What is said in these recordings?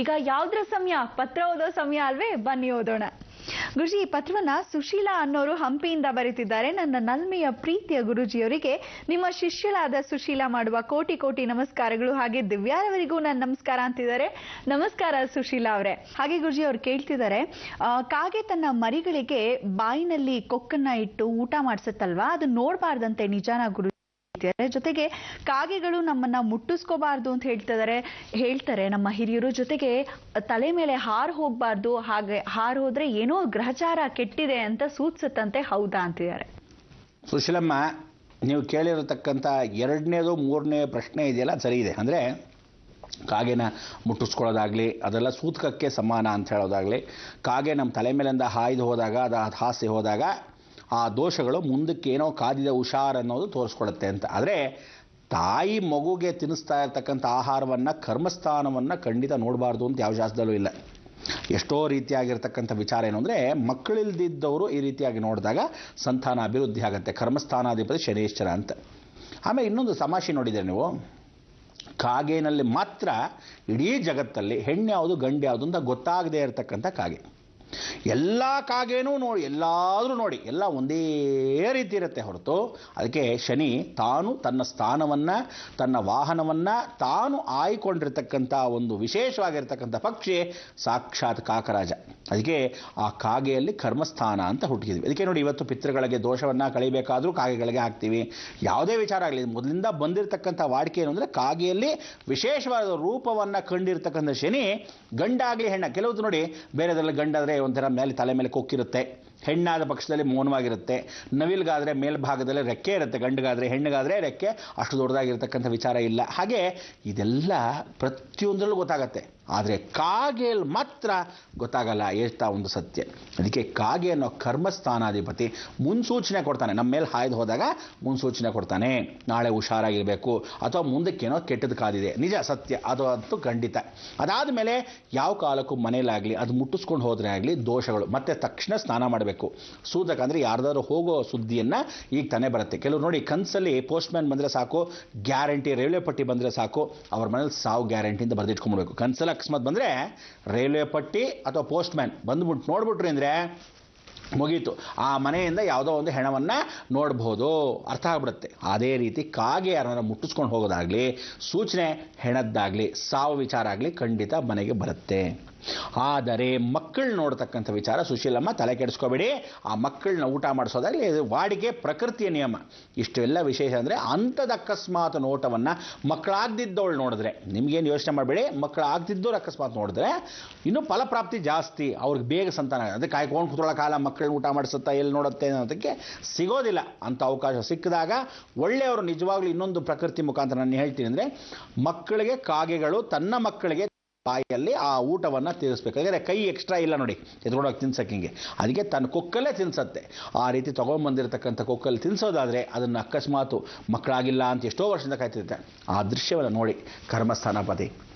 ಈಗ ಯಾವ್ದ್ರ ಸಮಯ? ಪತ್ರ ಓದೋ ಸಮಯ ಅಲ್ವೇ? ಬನ್ನಿ ಓದೋಣ. ಗುರುಜಿ, ಈ ಪತ್ರವನ್ನ ಸುಶೀಲಾ ಅನ್ನೋರು ಹಂಪಿಯಿಂದ ಬರೀತಿದ್ದಾರೆ. ನನ್ನ ನಲ್ಮೆಯ ಪ್ರೀತಿಯ ಗುರುಜಿಯವರಿಗೆ ನಿಮ್ಮ ಶಿಷ್ಯಳಾದ ಸುಶೀಲಾ ಮಾಡುವ ಕೋಟಿ ಕೋಟಿ ನಮಸ್ಕಾರಗಳು. ಹಾಗೆ ದಿವ್ಯಾರವರಿಗೂ ನನ್ನ ನಮಸ್ಕಾರ ಅಂತಿದ್ದಾರೆ. ನಮಸ್ಕಾರ ಸುಶೀಲಾ ಅವರೇ. ಹಾಗೆ ಗುರುಜಿ ಅವ್ರು ಕೇಳ್ತಿದ್ದಾರೆ, ಕಾಗೆ ತನ್ನ ಮರಿಗಳಿಗೆ ಬಾಯಿನಲ್ಲಿ ಕೊಕ್ಕನ್ನ ಇಟ್ಟು ಊಟ ಮಾಡಿಸುತ್ತಲ್ವಾ, ಅದು ನೋಡ್ಬಾರ್ದಂತೆ, ನಿಜಾನ ಗುರು? ಜೊತೆಗೆ ಕಾಗೆಗಳು ನಮ್ಮನ್ನ ಮುಟ್ಟಿಸ್ಕೋಬಾರ್ದು ಅಂತ ಹೇಳ್ತಾರೆ ನಮ್ಮ ಹಿರಿಯರು. ಜೊತೆಗೆ ತಲೆ ಮೇಲೆ ಹಾರ್ ಹೋಗ್ಬಾರ್ದು, ಹಾಗೆ ಹಾರ್ ಹೋದ್ರೆ ಏನೋ ಗ್ರಹಚಾರ ಕೆಟ್ಟಿದೆ ಅಂತ ಸೂಚಿಸುತ್ತಂತೆ, ಹೌದಾ ಅಂತಿದ್ದಾರೆ. ಸುಶೀಲಮ್ಮ, ನೀವು ಕೇಳಿರತಕ್ಕಂಥ ಎರಡನೇದು ಮೂರನೇ ಪ್ರಶ್ನೆ ಇದೆಯಲ್ಲ, ಸರಿ ಇದೆ. ಅಂದರೆ ಕಾಗೆನ ಮುಟ್ಟಿಸ್ಕೊಳ್ಳೋದಾಗಲಿ ಅದೆಲ್ಲ ಸೂತಕಕ್ಕೆ ಸಮಾನ ಅಂತ ಹೇಳೋದಾಗಲಿ, ಕಾಗೆ ನಮ್ಮ ತಲೆ ಮೇಲಿಂದ ಹಾಯ್ದು ಹೋದಾಗ, ಅದು ಹಾಸಿ ಹೋದಾಗ ಆ ದೋಷಗಳು ಮುಂದಕ್ಕೆ ಏನೋ ಕಾದಿದೆ ಹುಷಾರ್ ಅನ್ನೋದು ತೋರಿಸ್ಕೊಳುತ್ತೆ ಅಂತ. ಆದರೆ ತಾಯಿ ಮಗುಗೆ ತಿನ್ನಿಸ್ತಾ ಇರ್ತಕ್ಕಂಥ ಆಹಾರವನ್ನು, ಕರ್ಮಸ್ಥಾನವನ್ನು ಖಂಡಿತ ನೋಡಬಾರ್ದು ಅಂತ ಯಾವ ಶಾಸ್ತ್ರದಲ್ಲೂ ಇಲ್ಲ. ಎಷ್ಟೋ ರೀತಿಯಾಗಿರ್ತಕ್ಕಂಥ ವಿಚಾರ ಏನು ಅಂದರೆ, ಮಕ್ಕಳಿಲ್ದಿದ್ದವರು ಈ ರೀತಿಯಾಗಿ ನೋಡಿದಾಗ ಸಂತಾನ ಅಭಿವೃದ್ಧಿ ಆಗುತ್ತೆ. ಕರ್ಮಸ್ಥಾನಾಧಿಪತಿ ಶನೇಶ್ವರ ಅಂತ. ಆಮೇಲೆ ಇನ್ನೊಂದು ತಮಾಷೆ ನೋಡಿದರೆ ನೀವು, ಕಾಗೆನಲ್ಲಿ ಮಾತ್ರ ಇಡೀ ಜಗತ್ತಲ್ಲಿ ಹೆಣ್ಣು ಯಾವುದು ಗಂಡು ಯಾವುದು ಅಂತ ಗೊತ್ತಾಗದೇ ಇರತಕ್ಕಂಥ ಕಾಗೆ. ಎಲ್ಲ ಕಾಗೇನೂ ನೋಡಿ, ಎಲ್ಲಾದರೂ ನೋಡಿ, ಎಲ್ಲ ಒಂದೇ ರೀತಿ ಇರುತ್ತೆ ಹೊರತು, ಅದಕ್ಕೆ ಶನಿ ತಾನು ತನ್ನ ಸ್ಥಾನವನ್ನು, ತನ್ನ ವಾಹನವನ್ನು ತಾನು ಆಯ್ಕೊಂಡಿರ್ತಕ್ಕಂಥ ಒಂದು ವಿಶೇಷವಾಗಿರ್ತಕ್ಕಂಥ ಪಕ್ಷಿ ಸಾಕ್ಷಾತ್ ಕಾಕರಾಜ. ಅದಕ್ಕೆ ಆ ಕಾಗೆಯಲ್ಲಿ ಕರ್ಮಸ್ಥಾನ ಅಂತ ಹುಟ್ಟಿದ್ವಿ. ಅದಕ್ಕೆ ನೋಡಿ, ಇವತ್ತು ಪಿತೃಗಳಿಗೆ ದೋಷವನ್ನು ಕಳಿಬೇಕಾದ್ರೂ ಕಾಗೆಗಳಿಗೆ ಹಾಕ್ತೀವಿ. ಯಾವುದೇ ವಿಚಾರ ಆಗಲಿ, ಮೊದಲಿಂದ ಬಂದಿರತಕ್ಕಂಥ ವಾಡಿಕೆ ಏನು ಅಂದರೆ, ಕಾಗೆಯಲ್ಲಿ ವಿಶೇಷವಾದ ರೂಪವನ್ನು ಕಂಡಿರ್ತಕ್ಕಂಥ ಶನಿ ಗಂಡಾಗಲಿ ಹೆಣ್ಣ, ಕೆಲವೊಂದು ನೋಡಿ ಬೇರೆದ್ರಲ್ಲಿ ಗಂಡಾದರೆ ಒಂಥರ ಮೇಲೆ ತಲೆ ಮೇಲೆ ಕೊಕ್ಕಿರುತ್ತೆ, ಹೆಣ್ಣಾದ ಪಕ್ಷದಲ್ಲಿ ಮೌನವಾಗಿರುತ್ತೆ. ನವಿಲ್ಗಾದರೆ ಮೇಲ್ಭಾಗದಲ್ಲಿ ರೆಕ್ಕೆ ಇರುತ್ತೆ, ಗಂಡಿಗಾದರೆ ಹೆಣ್ಣಿಗಾದರೆ ರೆಕ್ಕೆ ಅಷ್ಟು ದೊಡ್ಡದಾಗಿರ್ತಕ್ಕಂಥ ವಿಚಾರ ಇಲ್ಲ. ಹಾಗೆ ಇದೆಲ್ಲ ಪ್ರತಿಯೊಂದರಲ್ಲೂ ಗೊತ್ತಾಗತ್ತೆ. ಆದರೆ ಕಾಗೆಯಲ್ಲಿ ಮಾತ್ರ ಗೊತ್ತಾಗಲ್ಲ, ಎಷ್ಟು ಒಂದು ಸತ್ಯ. ಅದಕ್ಕೆ ಕಾಗೆ ಅನ್ನೋ ಕರ್ಮಸ್ಥಾನಾಧಿಪತಿ ಮುನ್ಸೂಚನೆ ಕೊಡ್ತಾನೆ. ನಮ್ಮ ಮೇಲೆ ಹಾಯ್ದು ಹೋದಾಗ ಮುನ್ಸೂಚನೆ ಕೊಡ್ತಾನೆ, ನಾಳೆ ಹುಷಾರಾಗಿರಬೇಕು ಅಥವಾ ಮುಂದಕ್ಕೇನೋ ಕೆಟ್ಟದ್ದು ಕಾದಿದೆ. ನಿಜ, ಸತ್ಯ, ಅದು ಅಂತೂ ಖಂಡಿತ. ಅದಾದ ಮೇಲೆ ಯಾವ ಕಾಲಕ್ಕೂ ಮನೇಲಾಗಲಿ ಅದು ಮುಟ್ಟಿಸ್ಕೊಂಡು ಹೋದರೆ ಆಗಲಿ ದೋಷಗಳು. ಮತ್ತೆ ತಕ್ಷಣ ಸ್ನಾನ ಮಾಡಬೇಕು. ಸೂತಕ ಅಂದರೆ ಯಾರ್ದಾದ್ರು ಹೋಗೋ ಸುದ್ದಿಯನ್ನು ಈಗ ತಾನೇ ಬರುತ್ತೆ. ಕೆಲವರು ನೋಡಿ, ಕನಸಲ್ಲಿ ಪೋಸ್ಟ್ಮ್ಯಾನ್ ಬಂದರೆ ಸಾಕು, ಗ್ಯಾರಂಟಿ, ರೈಲ್ವೆ ಪಟ್ಟಿ ಬಂದರೆ ಸಾಕು, ಅವ್ರ ಮನೇಲಿ ಸಾವು ಗ್ಯಾರಂಟಿ ಅಂತ ಬರೆದಿಟ್ಕೊಂಡ್ಬಿಡ್ಬೇಕು. ಕನಸಲ್ಲಿ ಅಕಸ್ಮಾತ್ ಬಂದರೆ ರೈಲ್ವೆ ಪಟ್ಟಿ ಅಥವಾ ಪೋಸ್ಟ್ಮ್ಯಾನ್ ಬಂದ್ಬಿಟ್ಟು ನೋಡ್ಬಿಟ್ರಿ ಅಂದರೆ ಮುಗೀತು, ಆ ಮನೆಯಿಂದ ಯಾವುದೋ ಒಂದು ಹೆಣವನ್ನು ನೋಡ್ಬೋದು, ಅರ್ಥ ಆಗ್ಬಿಡುತ್ತೆ. ಅದೇ ರೀತಿ ಕಾಗೆ ಯಾರನ್ನ ಮುಟ್ಟಿಸ್ಕೊಂಡು ಹೋಗೋದಾಗಲಿ, ಸೂಚನೆ ಹೆಣದ್ದಾಗಲಿ, ಸಾವು ವಿಚಾರ ಆಗಲಿ ಖಂಡಿತ ಮನೆಗೆ ಬರುತ್ತೆ. ಆದರೆ ಮಕ್ಕಳು ನೋಡ್ತಕ್ಕಂಥ ವಿಚಾರ ಸುಶೀಲಮ್ಮ ತಲೆ ಕೆಡಿಸ್ಕೋಬೇಡಿ. ಆ ಮಕ್ಕಳನ್ನ ಊಟ ಮಾಡಿಸೋದಾಗಲಿ ಇದು ವಾಡಿಕೆ, ಪ್ರಕೃತಿಯ ನಿಯಮ. ಇಷ್ಟೆಲ್ಲ ವಿಶೇಷ ಅಂದರೆ ಅಂಥದ್ದು ಅಕಸ್ಮಾತ್ ನೋಟವನ್ನು ಮಕ್ಕಳಾಗ್ದಿದ್ದವಳು ನೋಡಿದ್ರೆ, ನಿಮಗೇನು ಯೋಚನೆ ಮಾಡಬೇಡಿ, ಮಕ್ಕಳಾಗ್ದಿದ್ದವ್ರು ಅಕಸ್ಮಾತ್ ನೋಡಿದ್ರೆ ಇನ್ನೂ ಫಲಪ್ರಾಪ್ತಿ ಜಾಸ್ತಿ, ಅವ್ರಿಗೆ ಬೇಗ ಸಂತಾನ. ಅದಕ್ಕೆ ಕಾಯ್ಕೊಂಡು ಕೂತ್ಕೊಳ್ಳೋ ಕಾಲ ಮಕ್ಕಳನ್ನ ಊಟ ಮಾಡಿಸುತ್ತಾ ಎಲ್ಲಿ ನೋಡುತ್ತೆ ಅನ್ನೋದಕ್ಕೆ ಸಿಗೋದಿಲ್ಲ. ಅಂಥ ಅವಕಾಶ ಸಿಕ್ಕಿದಾಗ ಒಳ್ಳೆಯವರು ನಿಜವಾಗ್ಲೂ ಇನ್ನೊಂದು ಪ್ರಕೃತಿ ಮುಖಾಂತರ ನಾನು ಹೇಳ್ತೀನಿ ಅಂದರೆ, ಮಕ್ಕಳಿಗೆ ಕಾಗೆಗಳು ತನ್ನ ಮಕ್ಕಳಿಗೆ ಬಾಯಲ್ಲಿ ಆ ಊಟವನ್ನು ತಿನ್ನಿಸ್ಬೇಕು. ಯಾಕಂದರೆ ಕೈ ಎಕ್ಸ್ಟ್ರಾ ಇಲ್ಲ ನೋಡಿ ಎತ್ಕೊಂಡೋಗಿ ತಿನ್ಸಕ್ಕೆ, ಹಿಂಗೆ ಅದಕ್ಕೆ ತನ್ನ ಕೊಕ್ಕಲ್ಲೇ ತಿನ್ಸತ್ತೆ. ಆ ರೀತಿ ತೊಗೊಂಬಂದಿರತಕ್ಕಂಥ ಕೊಕ್ಕಲ್ಲಿ ತಿನ್ನಿಸೋದಾದರೆ ಅದನ್ನು ಅಕಸ್ಮಾತು ಮಕ್ಕಳಾಗಿಲ್ಲ ಅಂತ ಎಷ್ಟೋ ವರ್ಷದಿಂದ ಕಾಯ್ತಿರುತ್ತೆ. ಆ ದೃಶ್ಯವನ್ನು ನೋಡಿ, ಕರ್ಮಸ್ಥಾನಪತಿ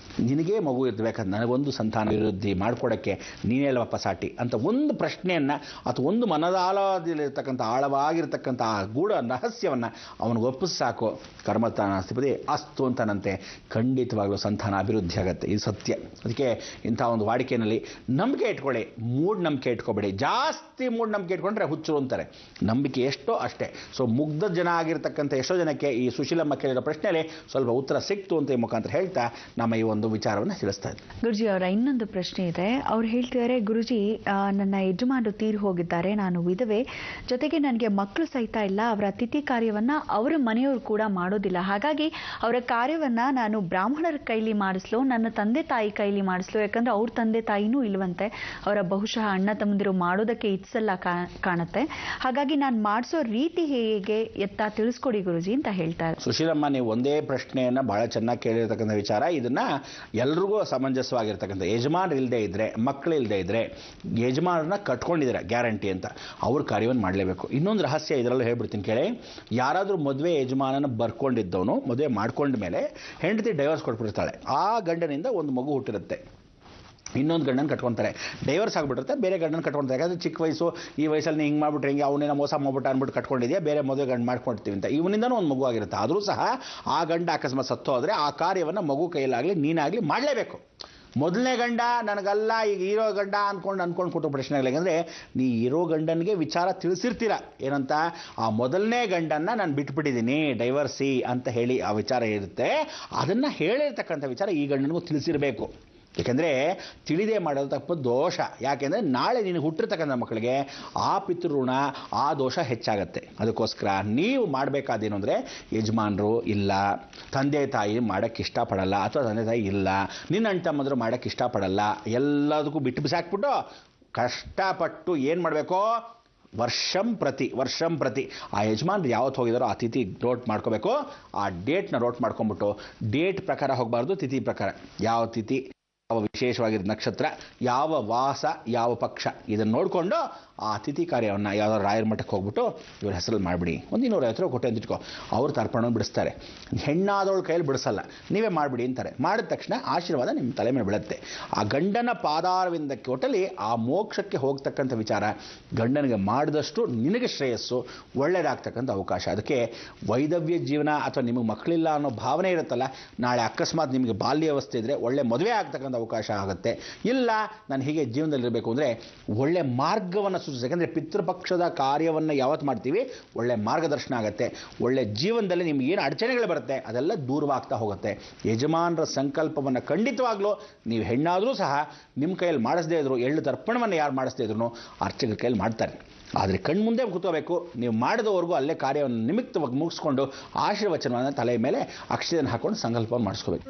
ನಿನಗೇ ಮಗು ಇರಬೇಕಂತ ನನಗೊಂದು ಸಂತಾನ ಅಭಿವೃದ್ಧಿ ಮಾಡಿಕೊಡೋಕ್ಕೆ ನೀನೇಲ್ವಪ್ಪ ಸಾಟಿ ಅಂತ ಒಂದು ಪ್ರಶ್ನೆಯನ್ನು ಅಥವಾ ಒಂದು ಮನದಾಳದಲ್ಲಿರ್ತಕ್ಕಂಥ ಆಳವಾಗಿರ್ತಕ್ಕಂಥ ಆ ಗೂಢ ರಹಸ್ಯವನ್ನು ಅವನಿಗೆ ಒಪ್ಪಿಸಿ ಸಾಕು, ಕರ್ಮಸ್ಥಾನಾಧಿಪತಿ ಅಸ್ತು ಅಂತನಂತೆ ಖಂಡಿತವಾಗಲೂ ಸಂತಾನ ಅಭಿವೃದ್ಧಿ ಆಗುತ್ತೆ. ಇದು ಸತ್ಯ. ಅದಕ್ಕೆ ಇಂಥ ಒಂದು ವಾಡಿಕೆಯಲ್ಲಿ ನಂಬಿಕೆ ಇಟ್ಕೊಳ್ಳಿ, ಮೂಢನಂಬಿಕೆ ಇಟ್ಕೊಬೇಡಿ. ಜಾಸ್ತಿ ಮೂಢನಂಬಿಕೆ ಇಟ್ಕೊಂಡ್ರೆ ಹುಚ್ಚರು ಅಂತಾರೆ. ನಂಬಿಕೆ ಎಷ್ಟೋ ಅಷ್ಟೇ. ಸೊ ಮುಗ್ಧ ಜನ ಆಗಿರ್ತಕ್ಕಂಥ ಎಷ್ಟೋ ಜನಕ್ಕೆ ಈ ಸುಶೀಲಮ್ಮ ಕೇಳಿರೋ ಪ್ರಶ್ನೆಯಲ್ಲಿ ಸ್ವಲ್ಪ ಉತ್ತರ ಸಿಕ್ತು ಅಂತ ಈ ಮುಖಾಂತರ ಹೇಳ್ತಾ ನಮ್ಮ ಈ ಒಂದು ವಿಚಾರವನ್ನು ತಿಳಿಸ್ತಾ ಇದ್ದಾರೆ. ಗುರುಜಿ ಅವರ ಇನ್ನೊಂದು ಪ್ರಶ್ನೆ ಇದೆ. ಅವ್ರು ಹೇಳ್ತಿದ್ದಾರೆ, ಗುರುಜಿ ನನ್ನ ಯಜಮಾನರು ತೀರಿ ಹೋಗಿದ್ದಾರೆ, ನಾನು ವಿಧವೆ, ಜೊತೆಗೆ ನನಗೆ ಮಕ್ಕಳು ಸಹಿತ ಇಲ್ಲ, ಅವರ ತಿಥಿ ಕಾರ್ಯವನ್ನ ಅವರ ಮನೆಯವರು ಕೂಡ ಮಾಡೋದಿಲ್ಲ. ಹಾಗಾಗಿ ಅವರ ಕಾರ್ಯವನ್ನ ನಾನು ಬ್ರಾಹ್ಮಣರ ಕೈಲಿ ಮಾಡಿಸ್ಲು, ನನ್ನ ತಂದೆ ತಾಯಿ ಕೈಲಿ ಮಾಡಿಸ್ಲು, ಯಾಕಂದ್ರೆ ಅವ್ರ ತಂದೆ ತಾಯಿನೂ ಇಲ್ವಂತೆ, ಅವರ ಬಹುಶಃ ಅಣ್ಣ ತಮ್ಮಂದಿರು ಮಾಡೋದಕ್ಕೆ ಇತ್ಸಲ್ಲ ಕಾಣುತ್ತೆ. ಹಾಗಾಗಿ ನಾನು ಮಾಡಿಸೋ ರೀತಿ ಹೇಗೆ ಎತ್ತಾ ತಿಳಿಸ್ಕೊಡಿ ಗುರುಜಿ ಅಂತ ಹೇಳ್ತಾರೆ. ಸುಶೀಲಮ್ಮ, ನೀವು ಒಂದೇ ಪ್ರಶ್ನೆಯನ್ನು ಬಹಳ ಚೆನ್ನಾಗಿ ಕೇಳಿರ್ತಕ್ಕಂಥ ವಿಚಾರ. ಇದನ್ನ ಎಲ್ರಿಗೂ ಸಮಂಜಸವಾಗಿರ್ತಕ್ಕಂಥ, ಯಜಮಾನರು ಇಲ್ಲದೆ ಇದ್ದರೆ, ಮಕ್ಕಳು ಇಲ್ಲದೆ ಇದ್ದರೆ, ಯಜಮಾನರನ್ನ ಕಟ್ಕೊಂಡಿದ್ದಾರೆ ಗ್ಯಾರಂಟಿ ಅಂತ, ಅವ್ರ ಕಾರ್ಯವನ್ನು ಮಾಡಲೇಬೇಕು. ಇನ್ನೊಂದು ರಹಸ್ಯ ಇದರಲ್ಲೂ ಹೇಳ್ಬಿಡ್ತೀನಿ ಕೇಳಿ. ಯಾರಾದರೂ ಮದುವೆ ಯಜಮಾನನ ಬರ್ಕೊಂಡಿದ್ದವನು ಮದುವೆ ಮಾಡ್ಕೊಂಡ ಮೇಲೆ ಹೆಂಡತಿ ಡೈವರ್ಸ್ ಕೊಟ್ಬಿಡ್ತಾಳೆ. ಆ ಗಂಡನಿಂದ ಒಂದು ಮಗು ಹುಟ್ಟಿರುತ್ತೆ, ಇನ್ನೊಂದು ಗಂಡನ ಕಟ್ಕೊತಾರೆ. ಡೈವರ್ಸ್ ಆಗಿಬಿಟ್ಟಿರುತ್ತೆ, ಬೇರೆ ಗಂಡನ ಕಟ್ಕೊಳ್ತಾರೆ. ಯಾಕಂದರೆ ಚಿಕ್ಕ ವಯಸ್ಸು, ಈ ವಯಸ್ಸಲ್ಲಿ ಹಿಂಗೆ ಮಾಡಿಬಿಟ್ರೆ ಹಿಂಗೆ, ಅವನೇನೋ ಮೋಸ ಮಾಡ್ಬಿಟ್ಟು ಅಂದ್ಬಿಟ್ಟು ಕಟ್ಕೊಂಡಿದೆಯಾ, ಬೇರೆ ಮದುವೆ ಗಂಡು ಮಾಡ್ಕೊಳ್ತೀವಿ ಅಂತ ಇವನಿಂದನೂ ಒಂದು ಮಗು ಆಗಿರುತ್ತೆ. ಆದರೂ ಸಹ ಆ ಗಂಡ ಅಕಸ್ಮಾತ್ ಸತ್ತು ಹೋದರೆ ಆ ಕಾರ್ಯವನ್ನು ಮಗು ಕೈಯಲ್ಲಾಗಲಿ ನೀನಾಗಲಿ ಮಾಡಲೇಬೇಕು. ಮೊದಲನೇ ಗಂಡ ನನಗಲ್ಲ, ಈಗ ಇರೋ ಗಂಡ ಅನ್ಕೊಂಡು ಕೊಟ್ಟು ಪ್ರಶ್ನೆ ಇಲ್ಲ. ಯಾಕಂದರೆ ನೀ ಇರೋ ಗಂಡನಿಗೆ ವಿಚಾರ ತಿಳಿಸಿರ್ತೀರ, ಏನಂತ, ಆ ಮೊದಲನೇ ಗಂಡನ್ನ ನಾನು ಬಿಟ್ಬಿಟ್ಟಿದ್ದೀನಿ, ಡೈವರ್ಸಿ ಅಂತ ಹೇಳಿ ಆ ವಿಚಾರ ಇರುತ್ತೆ. ಅದನ್ನು ಹೇಳಿರ್ತಕ್ಕಂಥ ವಿಚಾರ ಈ ಗಂಡನಿಗೂ ತಿಳಿಸಿರಬೇಕು. ಯಾಕೆಂದರೆ ತಿಳಿದೇ ಮಾಡೋದು ತಪ್ಪು ದೋಷ. ಯಾಕೆಂದರೆ ನಾಳೆ ನೀನು ಹುಟ್ಟಿರ್ತಕ್ಕಂಥ ಮಕ್ಕಳಿಗೆ ಆ ಪಿತೃಋಣ, ಆ ದೋಷ ಹೆಚ್ಚಾಗತ್ತೆ. ಅದಕ್ಕೋಸ್ಕರ ನೀವು ಮಾಡಬೇಕಾದೇನು ಅಂದರೆ, ಯಜಮಾನರು ಇಲ್ಲ, ತಂದೆ ತಾಯಿ ಮಾಡೋಕ್ಕೆ ಇಷ್ಟಪಡಲ್ಲ, ಅಥವಾ ತಂದೆ ತಾಯಿ ಇಲ್ಲ, ನಿನ್ನ ಅಣ್ಣ ತಮ್ಮಂದರು ಮಾಡೋಕ್ಕೆ ಇಷ್ಟಪಡಲ್ಲ, ಎಲ್ಲದಕ್ಕೂ ಬಿಟ್ಟು ಬಿಸಾಕ್ಬಿಟ್ಟು ಕಷ್ಟಪಟ್ಟು ಏನು ಮಾಡಬೇಕು, ವರ್ಷಂ ಪ್ರತಿ ಆ ಯಜಮಾನ್ರು ಯಾವತ್ತು ಹೋಗಿದಾರೋ ಆ ತಿಥಿ ನೋಟ್ ಮಾಡ್ಕೋಬೇಕು. ಆ ಡೇಟ್ನ ನೋಟ್ ಮಾಡ್ಕೊಂಬಿಟ್ಟು, ಡೇಟ್ ಪ್ರಕಾರ ಹೋಗಬಾರ್ದು, ತಿಥಿ ಪ್ರಕಾರ, ಯಾವ ತಿಥಿ, ಯಾವ ವಿಶೇಷವಾಗಿರೋ ನಕ್ಷತ್ರ, ಯಾವ ವಾಸ, ಯಾವ ಪಕ್ಷ, ಇದನ್ನು ನೋಡಿಕೊಂಡು ಆ ತಿಥಿ ಕಾರ್ಯವನ್ನು ಯಾವುದಾದ್ರು ರಾಯರ ಮಠಕ್ಕೆ ಹೋಗ್ಬಿಟ್ಟು ಇವ್ರ ಹೆಸರಲ್ಲಿ ಮಾಡಿಬಿಡಿ. 150 ರೂಪಾಯಿ ಕೊಟ್ಟೆ ಅಂತ ಇಟ್ಕೋ, ಅವ್ರು ತರ್ಪಣ ಬಿಡಿಸ್ತಾರೆ. ಹೆಣ್ಣಾದವಳ ಕೈಯಲ್ಲಿ ಬಿಡಿಸಲ್ಲ, ನೀವೇ ಮಾಡಿಬಿಡಿ ಅಂತಾರೆ. ಮಾಡಿದ ತಕ್ಷಣ ಆಶೀರ್ವಾದ ನಿಮ್ಮ ತಲೆ ಮೇಲೆ ಬೀಳುತ್ತೆ. ಆ ಗಂಡನ ಪಾದಾರವಿಂದಕ್ಕೆ ಒಟ್ಟಲ್ಲಿ ಆ ಮೋಕ್ಷಕ್ಕೆ ಹೋಗ್ತಕ್ಕಂಥ ವಿಚಾರ ಗಂಡನಿಗೆ ಮಾಡಿದಷ್ಟು ನಿನಗೆ ಶ್ರೇಯಸ್ಸು, ಒಳ್ಳೆಯದಾಗ್ತಕ್ಕಂಥ ಅವಕಾಶ. ಅದಕ್ಕೆ ವೈದವ್ಯ ಜೀವನ ಅಥವಾ ನಿಮಗೆ ಮಕ್ಕಳಿಲ್ಲ ಅನ್ನೋ ಭಾವನೆ ಇರುತ್ತಲ್ಲ, ನಾಳೆ ಅಕಸ್ಮಾತ್ ನಿಮಗೆ ಬಾಲ್ಯಾವಸ್ಥೆ ಇದ್ದರೆ ಒಳ್ಳೆ ಮದುವೆ ಆಗ್ತಕ್ಕಂಥ ಅವಕಾಶ ಆಗುತ್ತೆ. ಇಲ್ಲ ನಾನು ಹೀಗೆ ಜೀವನದಲ್ಲಿರಬೇಕು ಅಂದರೆ ಒಳ್ಳೆ ಮಾರ್ಗವನ್ನು ಸೂಚಿಸ. ಯಾಕಂದರೆ ಪಿತೃಪಕ್ಷದ ಕಾರ್ಯವನ್ನು ಯಾವತ್ತು ಮಾಡ್ತೀವಿ, ಒಳ್ಳೆ ಮಾರ್ಗದರ್ಶನ ಆಗುತ್ತೆ. ಒಳ್ಳೆ ಜೀವನದಲ್ಲಿ ನಿಮ್ಗೆ ಏನು ಅಡಚಣೆಗಳು ಬರುತ್ತೆ ಅದೆಲ್ಲ ದೂರವಾಗ್ತಾ ಹೋಗುತ್ತೆ. ಯಜಮಾನರ ಸಂಕಲ್ಪವನ್ನು ಖಂಡಿತವಾಗ್ಲೂ ನೀವು ಹೆಣ್ಣಾದರೂ ಸಹ ನಿಮ್ಮ ಕೈಯಲ್ಲಿ ಮಾಡಿಸದೇ ಇದ್ರು, ಎಳ್ಳು ತರ್ಪಣವನ್ನು ಯಾರು ಮಾಡಿಸದೇ ಇದ್ರು ಅರ್ಚಕರ ಕೈಯಲ್ಲಿ ಮಾಡ್ತಾರೆ. ಆದರೆ ಕಣ್ಮುಂದೆ ಕೂತ್ಕೋಬೇಕು. ನೀವು ಮಾಡಿದವರೆಗೂ ಅಲ್ಲೇ ಕಾರ್ಯವನ್ನು ನಿಮಿತ್ತವಾಗಿ ಮುಗಿಸ್ಕೊಂಡು ಆಶೀರ್ವಚನವನ್ನು ತಲೆಯ ಮೇಲೆ ಅಕ್ಷತೆಯನ್ನು ಹಾಕೊಂಡು ಸಂಕಲ್ಪವನ್ನು ಮಾಡಿಸ್ಕೋಬೇಕು.